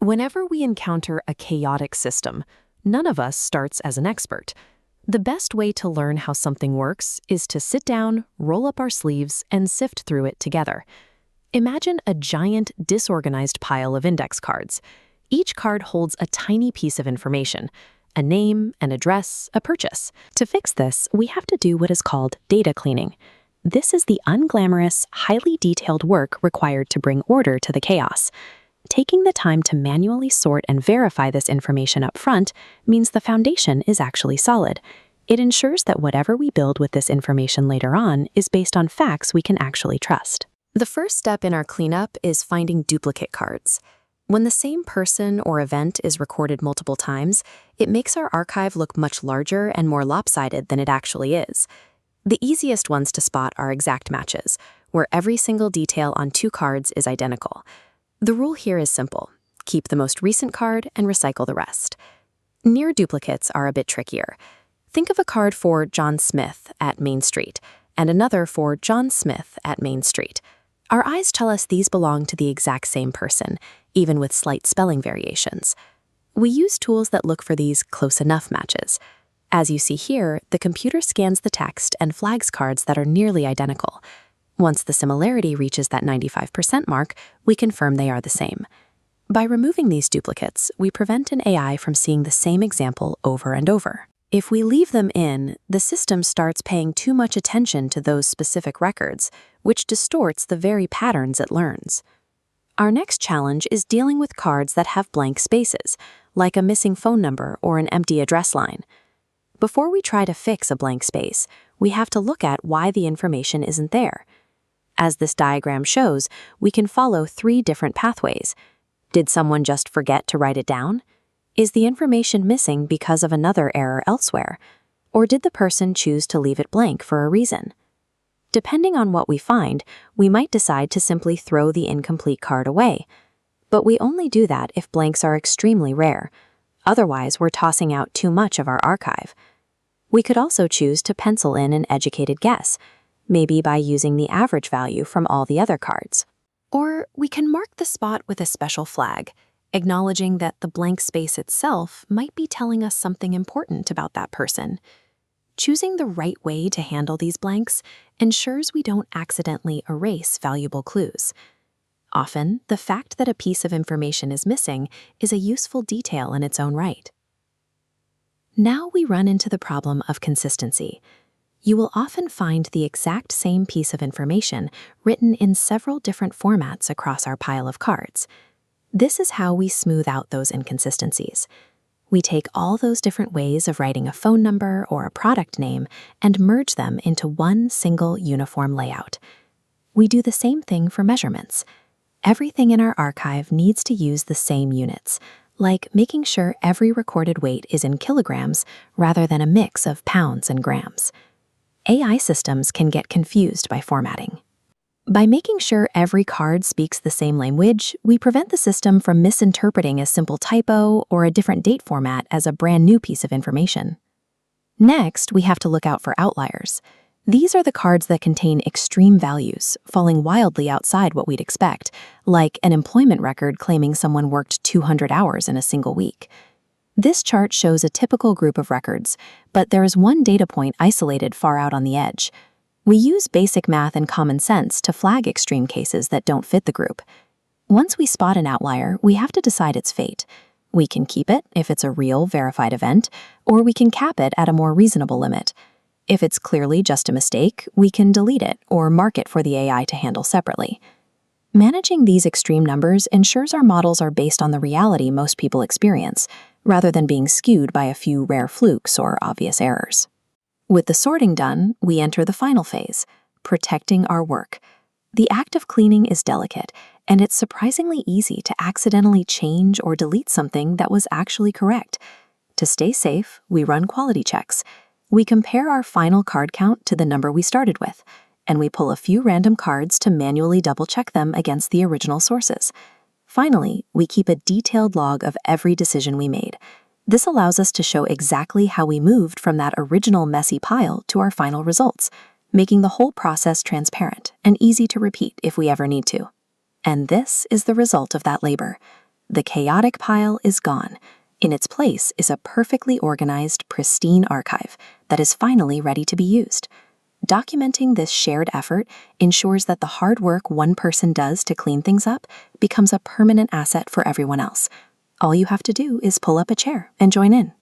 Whenever we encounter a chaotic system, none of us starts as an expert. The best way to learn how something works is to sit down, roll up our sleeves, and sift through it together. Imagine a giant, disorganized pile of index cards. Each card holds a tiny piece of information, a name, an address, a purchase. To fix this, we have to do what is called data cleaning. This is the unglamorous, highly detailed work required to bring order to the chaos. Taking the time to manually sort and verify this information up front means the foundation is actually solid. It ensures that whatever we build with this information later on is based on facts we can actually trust. The first step in our cleanup is finding duplicate cards. When the same person or event is recorded multiple times, it makes our archive look much larger and more lopsided than it actually is. The easiest ones to spot are exact matches, where every single detail on two cards is identical. The rule here is simple. Keep the most recent card and recycle the rest. Near duplicates are a bit trickier. Think of a card for John Smith at Main Street and another for John Smith at Main Street. Our eyes tell us these belong to the exact same person, even with slight spelling variations. We use tools that look for these close enough matches. As you see here, the computer scans the text and flags cards that are nearly identical. Once the similarity reaches that 95% mark, we confirm they are the same. By removing these duplicates, we prevent an AI from seeing the same example over and over. If we leave them in, the system starts paying too much attention to those specific records, which distorts the very patterns it learns. Our next challenge is dealing with cards that have blank spaces, like a missing phone number or an empty address line. Before we try to fix a blank space, we have to look at why the information isn't there. As this diagram shows, we can follow three different pathways. Did someone just forget to write it down? Is the information missing because of another error elsewhere? Or did the person choose to leave it blank for a reason? Depending on what we find, we might decide to simply throw the incomplete card away. But we only do that if blanks are extremely rare. Otherwise, we're tossing out too much of our archive. We could also choose to pencil in an educated guess, maybe by using the average value from all the other cards. Or we can mark the spot with a special flag, acknowledging that the blank space itself might be telling us something important about that person. Choosing the right way to handle these blanks ensures we don't accidentally erase valuable clues. Often, the fact that a piece of information is missing is a useful detail in its own right. Now we run into the problem of consistency. You will often find the exact same piece of information written in several different formats across our pile of cards. This is how we smooth out those inconsistencies. We take all those different ways of writing a phone number or a product name and merge them into one single uniform layout. We do the same thing for measurements. Everything in our archive needs to use the same units, like making sure every recorded weight is in kilograms rather than a mix of pounds and grams. AI systems can get confused by formatting. By making sure every card speaks the same language, we prevent the system from misinterpreting a simple typo or a different date format as a brand new piece of information. Next, we have to look out for outliers. These are the cards that contain extreme values, falling wildly outside what we'd expect, like an employment record claiming someone worked 200 hours in a single week. This chart shows a typical group of records, but there is one data point isolated far out on the edge. We use basic math and common sense to flag extreme cases that don't fit the group. Once we spot an outlier, we have to decide its fate. We can keep it if it's a real, verified event, or we can cap it at a more reasonable limit. If it's clearly just a mistake, we can delete it or mark it for the AI to handle separately. Managing these extreme numbers ensures our models are based on the reality most people experience, rather than being skewed by a few rare flukes or obvious errors. With the sorting done, we enter the final phase, protecting our work. The act of cleaning is delicate, and it's surprisingly easy to accidentally change or delete something that was actually correct. To stay safe, we run quality checks. We compare our final card count to the number we started with, and we pull a few random cards to manually double-check them against the original sources. Finally, we keep a detailed log of every decision we made. This allows us to show exactly how we moved from that original messy pile to our final results, making the whole process transparent and easy to repeat if we ever need to. And this is the result of that labor. The chaotic pile is gone. In its place is a perfectly organized, pristine archive that is finally ready to be used. Documenting this shared effort ensures that the hard work one person does to clean things up becomes a permanent asset for everyone else. All you have to do is pull up a chair and join in.